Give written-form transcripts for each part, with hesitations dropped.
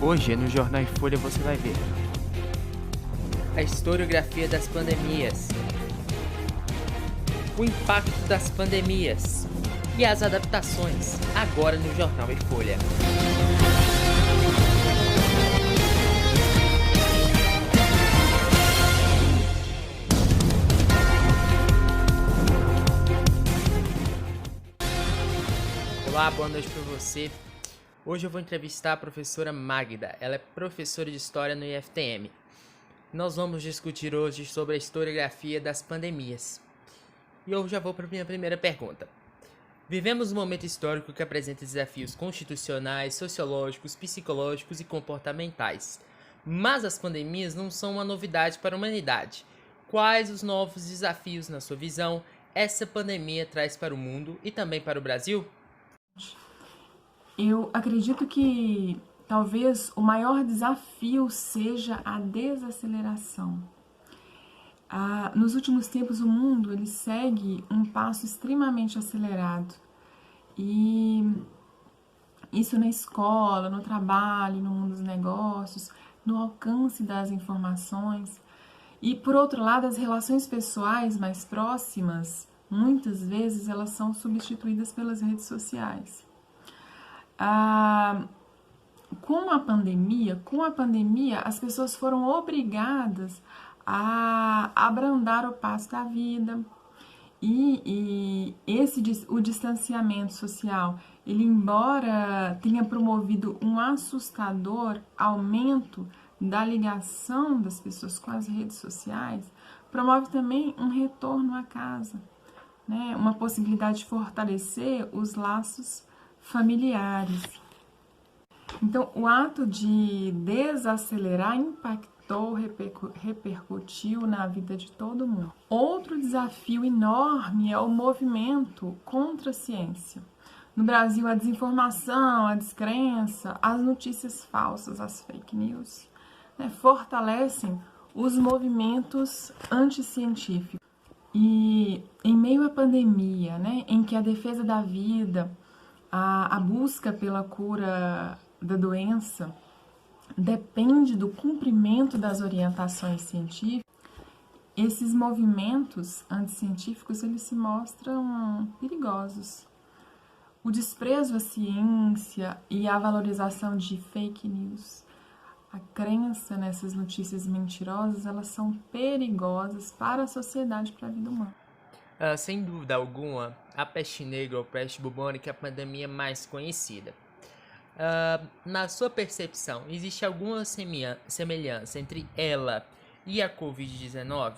Hoje, no Jornal em Folha, você vai ver A historiografia das pandemias, o impacto das pandemias e as adaptações, agora no Jornal em Folha. Olá, boa noite para você. Hoje eu vou entrevistar a professora Magda, ela é professora de História no IFTM. Nós vamos discutir hoje sobre a historiografia das pandemias. E eu já vou para a minha primeira pergunta. Vivemos um momento histórico que apresenta desafios constitucionais, sociológicos, psicológicos e comportamentais. Mas as pandemias não são uma novidade para a humanidade. Quais os novos desafios, na sua visão, essa pandemia traz para o mundo e também para o Brasil? Eu acredito que talvez o maior desafio seja a desaceleração. Nos últimos tempos, o mundo ele segue um passo extremamente acelerado. E isso na escola, no trabalho, no mundo dos negócios, no alcance das informações. E, por outro lado, as relações pessoais mais próximas, muitas vezes, elas são substituídas pelas redes sociais. Com a pandemia, as pessoas foram obrigadas a abrandar o passo da vida e o distanciamento social, ele embora tenha promovido um assustador aumento da ligação das pessoas com as redes sociais, promove também um retorno à casa, né? Uma possibilidade de fortalecer os laços familiares. Então, o ato de desacelerar impactou, repercutiu na vida de todo mundo. Outro desafio enorme é o movimento contra a ciência. No Brasil, a desinformação, a descrença, as notícias falsas, as fake news, né, fortalecem os movimentos anticientíficos. E em meio à pandemia, né, em que a defesa da vida, a busca pela cura da doença depende do cumprimento das orientações científicas, esses movimentos anticientíficos eles se mostram perigosos. O desprezo à ciência e a valorização de fake news, a crença nessas notícias mentirosas, elas são perigosas para a sociedade e para a vida humana. Sem dúvida alguma, a peste negra ou peste bubônica é a pandemia mais conhecida. Na sua percepção, existe alguma semelhança entre ela e a Covid-19?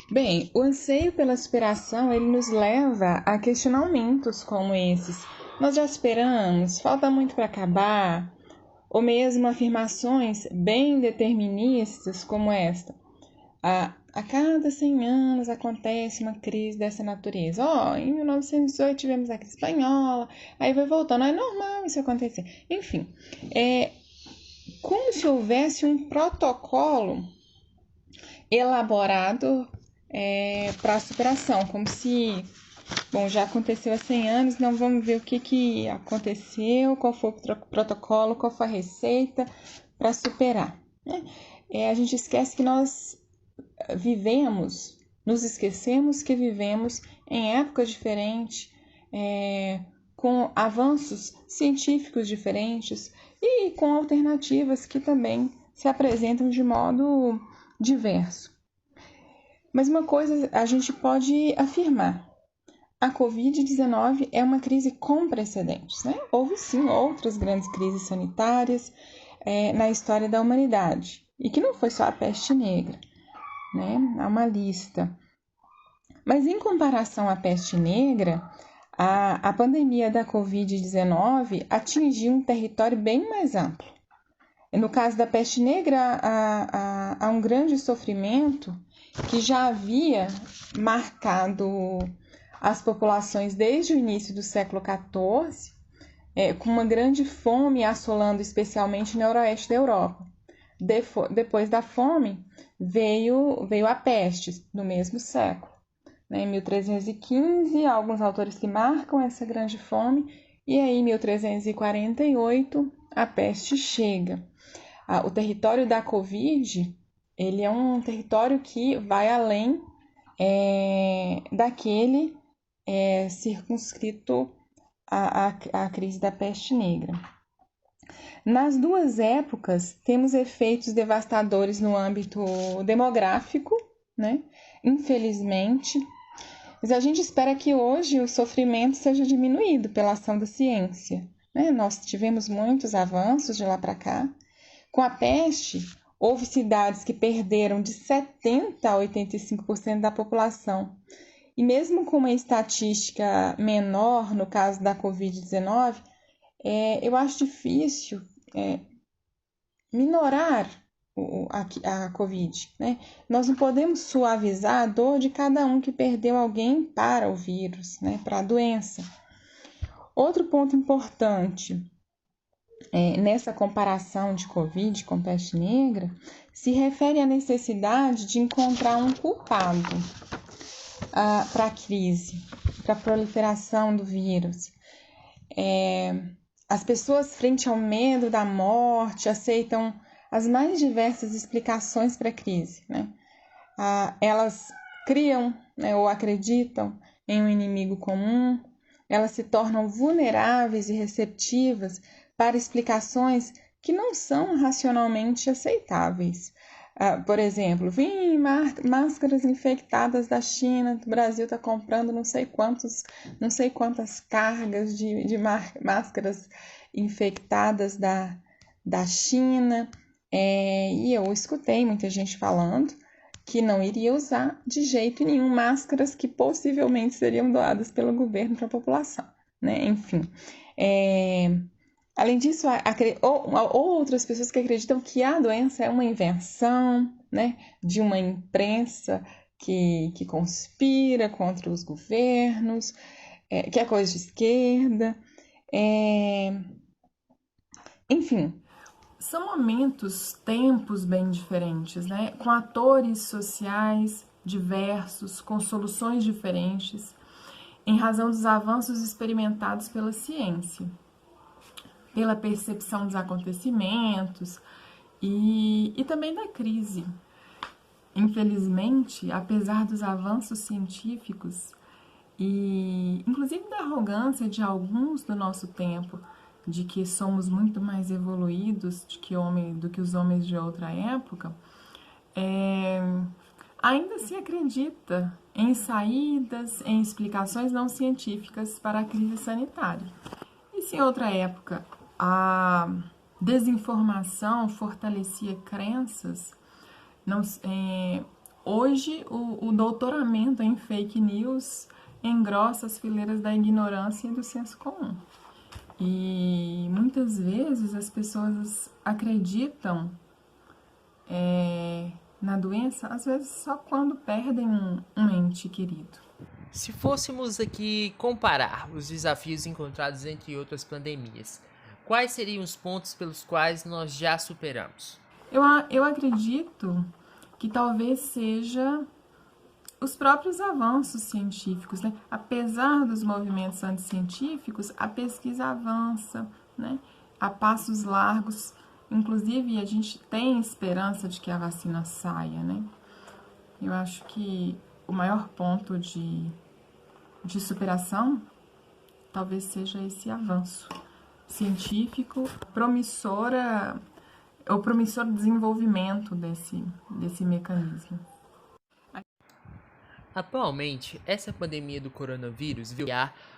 Bem, o anseio pela superação, ele nos leva a questionamentos como esses. Nós já esperamos? Falta muito para acabar? Ou mesmo afirmações bem deterministas como esta. A cada 100 anos acontece uma crise dessa natureza. Em 1918 tivemos a crise espanhola, aí vai voltando. É normal isso acontecer. Enfim, como se houvesse um protocolo elaborado para a superação, como se, já aconteceu há 100 anos, não vamos ver o que aconteceu, qual foi o protocolo, qual foi a receita para superar. A gente esquece que nós nos esquecemos que vivemos em épocas diferentes, com avanços científicos diferentes e com alternativas que também se apresentam de modo diverso. Mas uma coisa a gente pode afirmar: a Covid-19 é uma crise com precedentes, né? Houve sim outras grandes crises sanitárias na história da humanidade, e que não foi só a peste negra, né? Há uma lista. Mas em comparação à peste negra, a pandemia da Covid-19 atingiu um território bem mais amplo. No caso da peste negra, há um grande sofrimento que já havia marcado as populações desde o início do século XIV, com uma grande fome assolando especialmente o noroeste da Europa. Depois da fome, veio a peste, no mesmo século. Em 1315, há alguns autores que marcam essa grande fome, e aí em 1348 a peste chega. O território da Covid, ele é um território que vai além daquele circunscrito à crise da peste negra. Nas duas épocas, temos efeitos devastadores no âmbito demográfico, né? Infelizmente, mas a gente espera que hoje o sofrimento seja diminuído pela ação da ciência, né? Nós tivemos muitos avanços de lá para cá. Com a peste, houve cidades que perderam de 70% a 85% da população. E mesmo com uma estatística menor, no caso da Covid-19, eu acho difícil minorar a Covid, né? Nós não podemos suavizar a dor de cada um que perdeu alguém para o vírus, né? Para a doença. Outro ponto importante nessa comparação de Covid com peste negra se refere à necessidade de encontrar um culpado para a crise, para a proliferação do vírus. As pessoas, frente ao medo da morte, aceitam as mais diversas explicações para a crise, né? Elas criam, né, ou acreditam em um inimigo comum, elas se tornam vulneráveis e receptivas para explicações que não são racionalmente aceitáveis. Por exemplo, máscaras infectadas da China, o Brasil está comprando não sei quantas cargas de máscaras infectadas da China, e eu escutei muita gente falando que não iria usar de jeito nenhum máscaras que possivelmente seriam doadas pelo governo para a população, né? Enfim, além disso, outras pessoas que acreditam que a doença é uma invenção, né, de uma imprensa que conspira contra os governos, que é coisa de esquerda, enfim. São momentos, tempos bem diferentes, né? Com atores sociais diversos, com soluções diferentes, em razão dos avanços experimentados pela ciência, pela percepção dos acontecimentos e também da crise. Infelizmente, apesar dos avanços científicos e inclusive da arrogância de alguns do nosso tempo, de que somos muito mais evoluídos do que os homens de outra época, ainda se acredita em saídas, em explicações não científicas para a crise sanitária. E se em outra época a desinformação fortalecia crenças, hoje o doutoramento em fake news engrossa as fileiras da ignorância e do senso comum. E muitas vezes as pessoas acreditam na doença, às vezes só quando perdem um ente querido. Se fôssemos aqui comparar os desafios encontrados entre outras pandemias, quais seriam os pontos pelos quais nós já superamos? Eu acredito que talvez seja os próprios avanços científicos, né? Apesar dos movimentos anticientíficos, a pesquisa avança, né? A passos largos. Inclusive, a gente tem esperança de que a vacina saia, né? Eu acho que o maior ponto de superação talvez seja esse avanço científico, o promissor desenvolvimento desse mecanismo. Atualmente, essa pandemia do coronavírus veio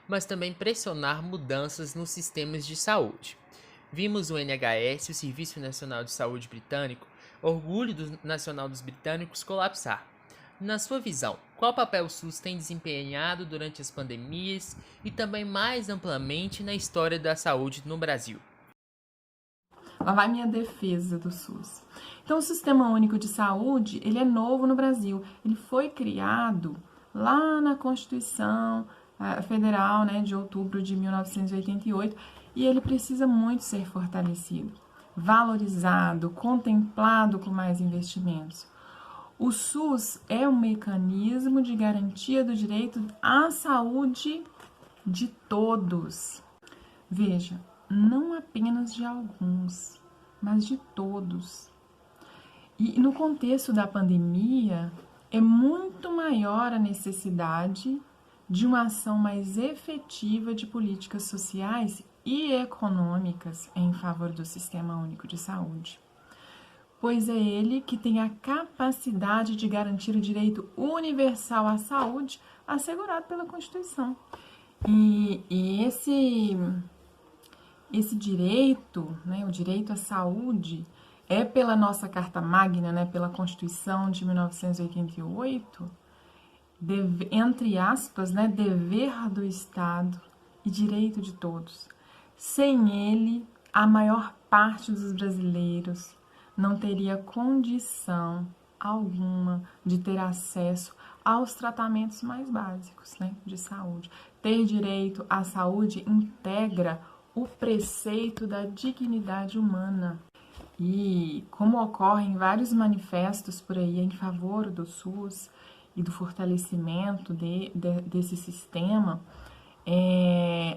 mas também pressionar mudanças nos sistemas de saúde. Vimos o NHS, o Serviço Nacional de Saúde britânico, orgulho nacional dos britânicos, colapsar. Na sua visão, qual papel o SUS tem desempenhado durante as pandemias e também mais amplamente na história da saúde no Brasil? Lá vai minha defesa do SUS. Então, o Sistema Único de Saúde, ele é novo no Brasil. Ele foi criado lá na Constituição Federal, né, de outubro de 1988, e ele precisa muito ser fortalecido, valorizado, contemplado com mais investimentos. O SUS é um mecanismo de garantia do direito à saúde de todos. Veja, não apenas de alguns, mas de todos. E no contexto da pandemia, é muito maior a necessidade de uma ação mais efetiva de políticas sociais e econômicas em favor do Sistema Único de Saúde, pois é ele que tem a capacidade de garantir o direito universal à saúde assegurado pela Constituição. E esse direito, né, o direito à saúde, é pela nossa Carta Magna, né, pela Constituição de 1988, entre aspas, né, dever do Estado e direito de todos. Sem ele, a maior parte dos brasileiros não teria condição alguma de ter acesso aos tratamentos mais básicos, né, de saúde. Ter direito à saúde integra o preceito da dignidade humana. E como ocorrem vários manifestos por aí em favor do SUS e do fortalecimento desse sistema,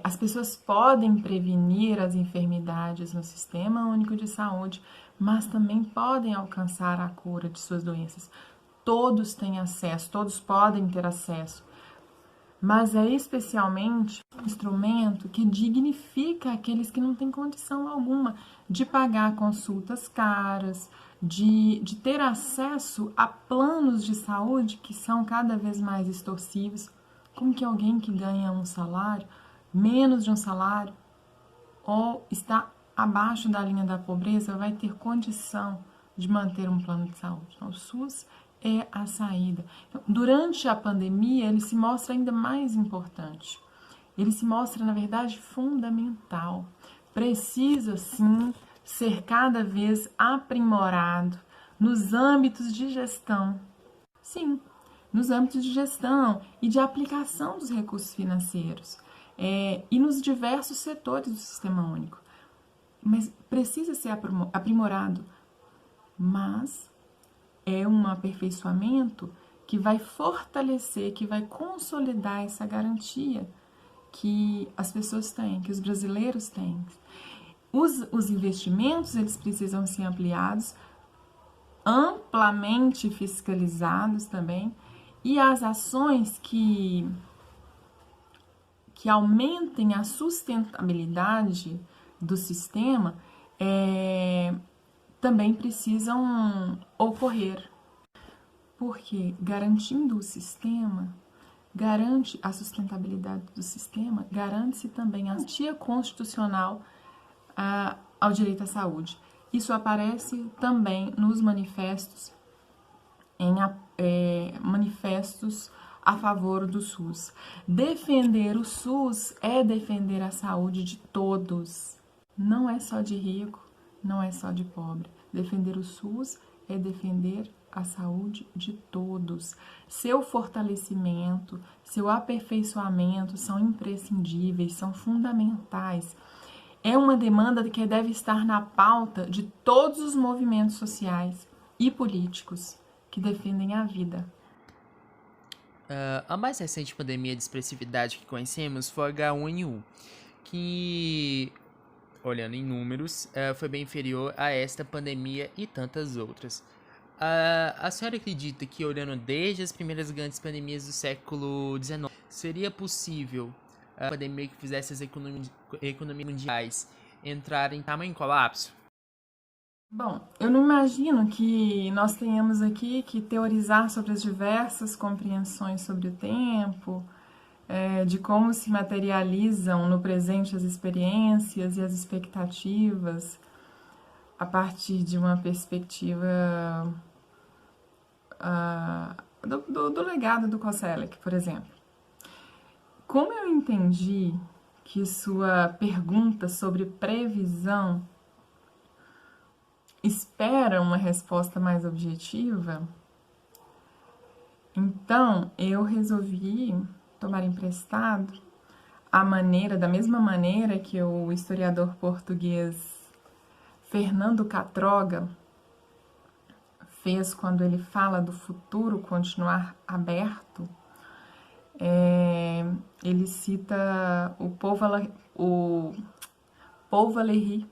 as pessoas podem prevenir as enfermidades no Sistema Único de Saúde, mas também podem alcançar a cura de suas doenças. Todos têm acesso, todos podem ter acesso, mas é especialmente um instrumento que dignifica aqueles que não têm condição alguma de pagar consultas caras, de ter acesso a planos de saúde que são cada vez mais extorsivos. Como que alguém que ganha um salário, menos de um salário, ou está abaixo da linha da pobreza, vai ter condição de manter um plano de saúde? Então, o SUS é a saída. Então, durante a pandemia, ele se mostra ainda mais importante. Ele se mostra, na verdade, fundamental. Precisa, sim, ser cada vez aprimorado nos âmbitos de gestão. Sim, nos âmbitos de gestão e de aplicação dos recursos financeiros e nos diversos setores do Sistema Único. Mas precisa ser aprimorado, mas é um aperfeiçoamento que vai fortalecer, que vai consolidar essa garantia que as pessoas têm, que os brasileiros têm. Os investimentos, eles precisam ser ampliados, amplamente fiscalizados também, e as ações que aumentem a sustentabilidade do sistema também precisam ocorrer, porque garantindo o sistema, garante a sustentabilidade do sistema, garante-se também a garantia constitucional ao direito à saúde. Isso aparece também nos manifestos, manifestos a favor do SUS. Defender o SUS é defender a saúde de todos. Não é só de rico, não é só de pobre. Defender o SUS é defender a saúde de todos. Seu fortalecimento, seu aperfeiçoamento são imprescindíveis, são fundamentais. É uma demanda que deve estar na pauta de todos os movimentos sociais e políticos que defendem a vida. A mais recente pandemia de expressividade que conhecemos foi a H1N1, que, olhando em números, foi bem inferior a esta pandemia e tantas outras. A senhora acredita que, olhando desde as primeiras grandes pandemias do século XIX, seria possível a pandemia que fizesse as economias mundiais entrarem em tamanho colapso? Bom, eu não imagino que nós tenhamos aqui que teorizar sobre as diversas compreensões sobre o tempo, de como se materializam no presente as experiências e as expectativas a partir de uma perspectiva do legado do Koselleck, por exemplo. Como eu entendi que sua pergunta sobre previsão espera uma resposta mais objetiva, então eu resolvi tomar emprestado da mesma maneira que o historiador português Fernando Catroga fez quando ele fala do futuro continuar aberto. Ele cita o Paul Valéry,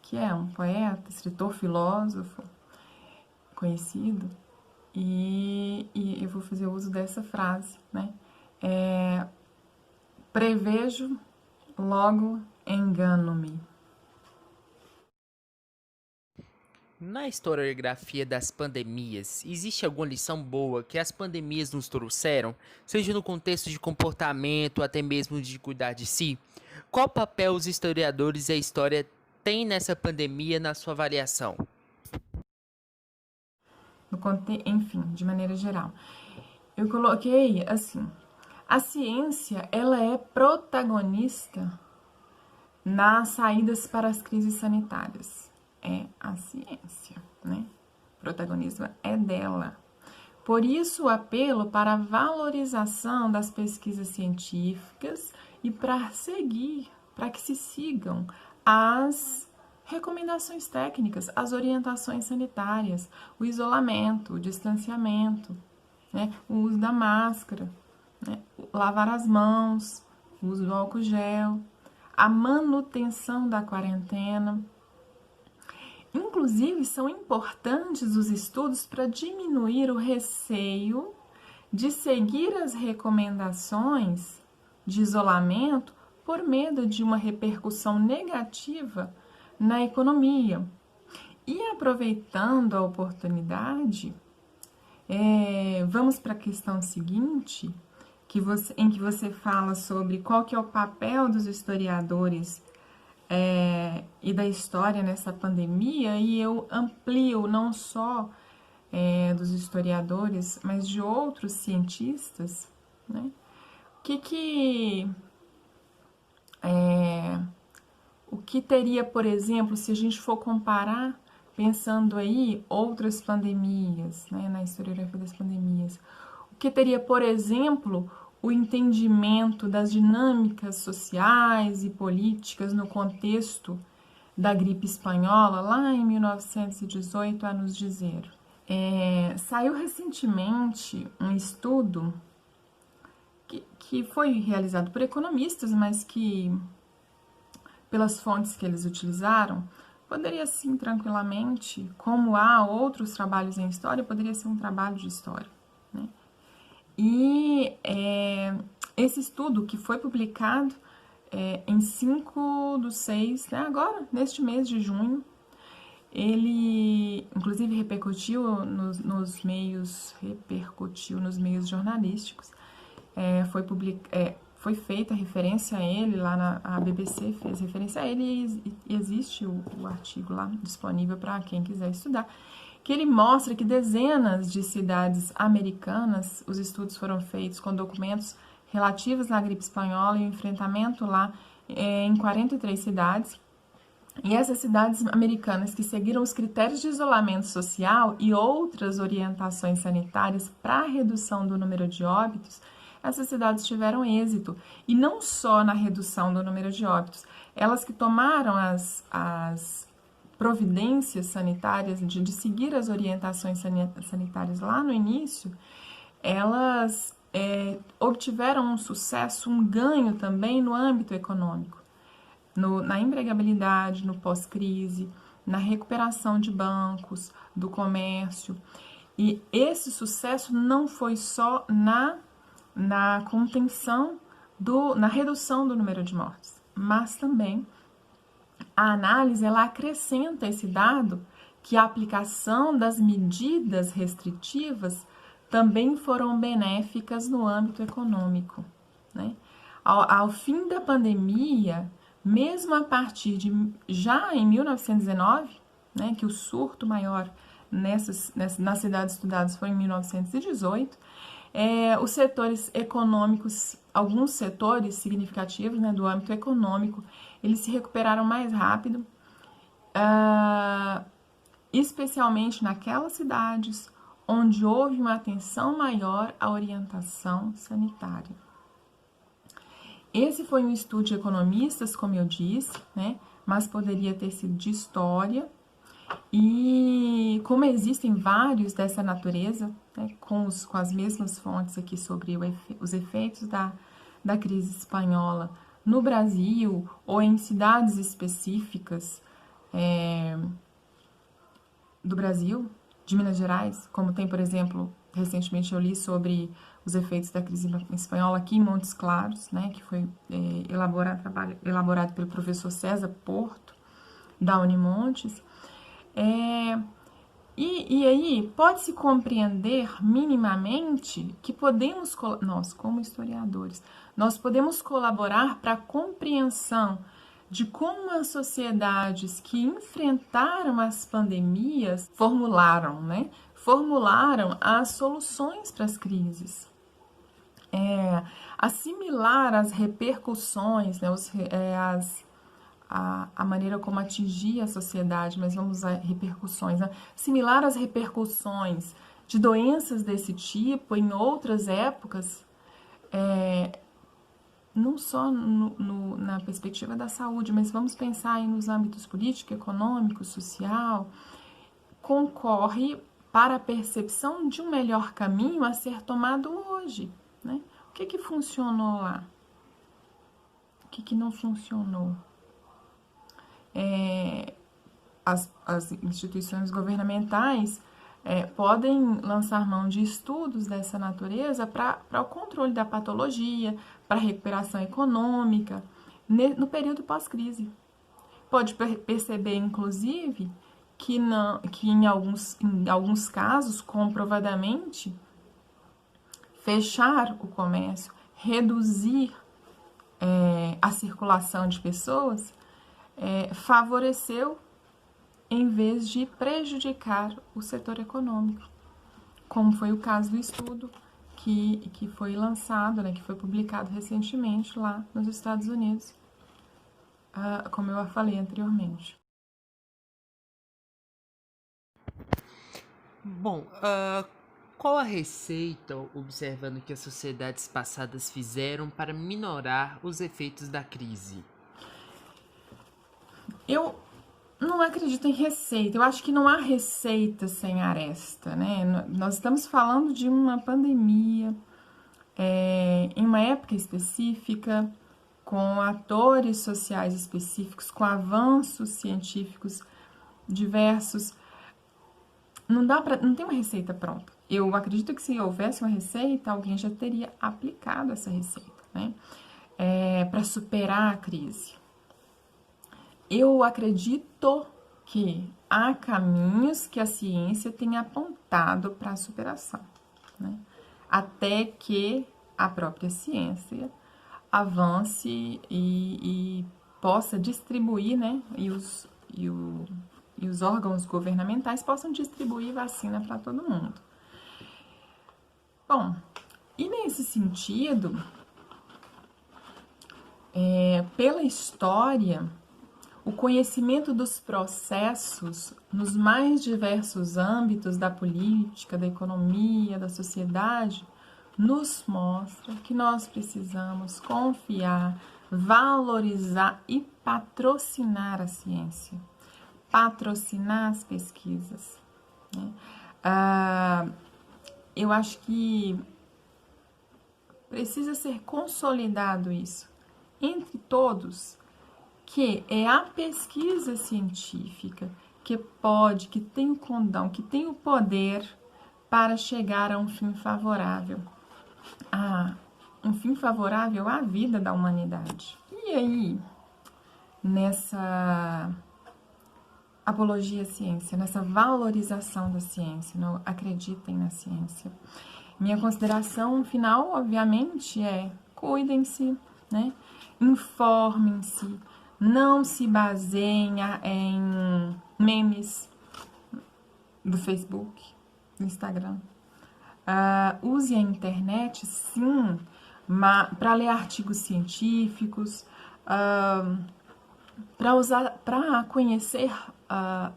que é um poeta, escritor, filósofo conhecido, e eu vou fazer uso dessa frase, né? Prevejo, logo engano-me. Na historiografia das pandemias, existe alguma lição boa que as pandemias nos trouxeram, seja no contexto de comportamento, até mesmo de cuidar de si? Qual papel os historiadores e a história têm nessa pandemia na sua avaliação? Enfim, de maneira geral. Eu coloquei assim, a ciência, ela é protagonista nas saídas para as crises sanitárias. É a ciência, né? O protagonismo é dela. Por isso, o apelo para a valorização das pesquisas científicas e para que se sigam as recomendações técnicas, as orientações sanitárias, o isolamento, o distanciamento, né? O uso da máscara, né? Lavar as mãos, o uso do álcool gel, a manutenção da quarentena. Inclusive, são importantes os estudos para diminuir o receio de seguir as recomendações de isolamento por medo de uma repercussão negativa na economia. E aproveitando a oportunidade, vamos para a questão seguinte, em que você fala sobre qual que é o papel dos historiadores e da história nessa pandemia, e eu amplio não só dos historiadores, mas de outros cientistas, né? O que teria, por exemplo, se a gente for comparar, pensando aí outras pandemias, né, na historiografia das pandemias, o que teria, por exemplo, o entendimento das dinâmicas sociais e políticas no contexto da gripe espanhola, lá em 1918, a nos dizer. Saiu recentemente um estudo que foi realizado por economistas, mas que, pelas fontes que eles utilizaram, poderia sim, tranquilamente, como há outros trabalhos em história, poderia ser um trabalho de história, né? E esse estudo que foi publicado em 5/6, né, agora, neste mês de junho, ele, inclusive, repercutiu nos meios jornalísticos, foi feita referência a ele, lá a BBC fez referência a ele, e existe o artigo lá disponível para quem quiser estudar, que ele mostra que dezenas de cidades americanas, os estudos foram feitos com documentos relativos à gripe espanhola e o enfrentamento lá em 43 cidades. E essas cidades americanas que seguiram os critérios de isolamento social e outras orientações sanitárias para a redução do número de óbitos, essas cidades tiveram êxito. E não só na redução do número de óbitos, elas que tomaram as providências sanitárias, de seguir as orientações sanitárias lá no início, elas obtiveram um sucesso, um ganho também no âmbito econômico, na empregabilidade, no pós-crise, na recuperação de bancos, do comércio. E esse sucesso não foi só na contenção, na redução do número de mortes, mas também a análise ela acrescenta esse dado que a aplicação das medidas restritivas também foram benéficas no âmbito econômico, né? Ao fim da pandemia, mesmo a partir de já em 1919, né, que o surto maior nas cidades estudadas foi em 1918, os setores econômicos, alguns setores significativos, né, do âmbito econômico, eles se recuperaram mais rápido, especialmente naquelas cidades onde houve uma atenção maior à orientação sanitária. Esse foi um estudo de economistas, como eu disse, né, mas poderia ter sido de história. E como existem vários dessa natureza, né, com as mesmas fontes aqui sobre os efeitos da crise espanhola no Brasil ou em cidades específicas do Brasil, de Minas Gerais, como tem, por exemplo, recentemente eu li sobre os efeitos da crise espanhola aqui em Montes Claros, né, que foi elaborado pelo professor César Porto, da Unimontes. E aí pode-se compreender minimamente que nós, como historiadores, nós podemos colaborar para a compreensão de como as sociedades que enfrentaram as pandemias formularam as soluções para as crises. Assimilar as repercussões, né, a maneira como atingir a sociedade, mas vamos usar repercussões, né? Assimilar as repercussões de doenças desse tipo em outras épocas, não só na perspectiva da saúde, mas vamos pensar aí nos âmbitos político, econômico, social, concorre para a percepção de um melhor caminho a ser tomado hoje, né? O que funcionou lá? O que não funcionou? As instituições governamentais podem lançar mão de estudos dessa natureza para o controle da patologia, para a recuperação econômica, no período pós-crise. Pode perceber, inclusive, que em alguns casos, comprovadamente, fechar o comércio, reduzir a circulação de pessoas, favoreceu em vez de prejudicar o setor econômico, como foi o caso do estudo que foi lançado, né, que foi publicado recentemente lá nos Estados Unidos, como eu falei anteriormente. Bom, qual a receita, observando que as sociedades passadas fizeram para minorar os efeitos da crise? Eu não acredito em receita. Eu acho que não há receita sem aresta, né? Nós estamos falando de uma pandemia em uma época específica, com atores sociais específicos, com avanços científicos diversos. Não tem uma receita pronta. Eu acredito que se houvesse uma receita, alguém já teria aplicado essa receita, né? Para superar a crise. Eu acredito que há caminhos que a ciência tem apontado para a superação, né? Até que a própria ciência avance e possa distribuir, né? E os órgãos governamentais possam distribuir vacina para todo mundo. Bom, e nesse sentido, pela história, o conhecimento dos processos nos mais diversos âmbitos da política, da economia, da sociedade, nos mostra que nós precisamos confiar, valorizar e patrocinar a ciência, patrocinar as pesquisas, né? Eu acho que precisa ser consolidado isso entre todos, que é a pesquisa científica que tem o condão, que tem o poder para chegar a um fim favorável, um fim favorável à vida da humanidade. E aí, nessa apologia à ciência, nessa valorização da ciência, não acreditem na ciência. Minha consideração final, obviamente, cuidem-se, né? Informem-se, não se baseiem em memes do Facebook, do Instagram. Use a internet, sim, para ler artigos científicos, para conhecer,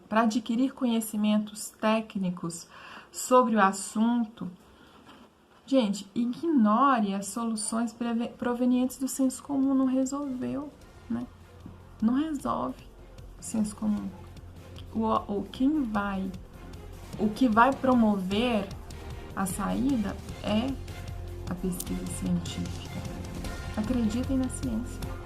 para adquirir conhecimentos técnicos sobre o assunto. Gente, ignore as soluções provenientes do senso comum, não resolveu, né? Não resolve o senso comum. O que vai promover a saída é a pesquisa científica. Acreditem na ciência.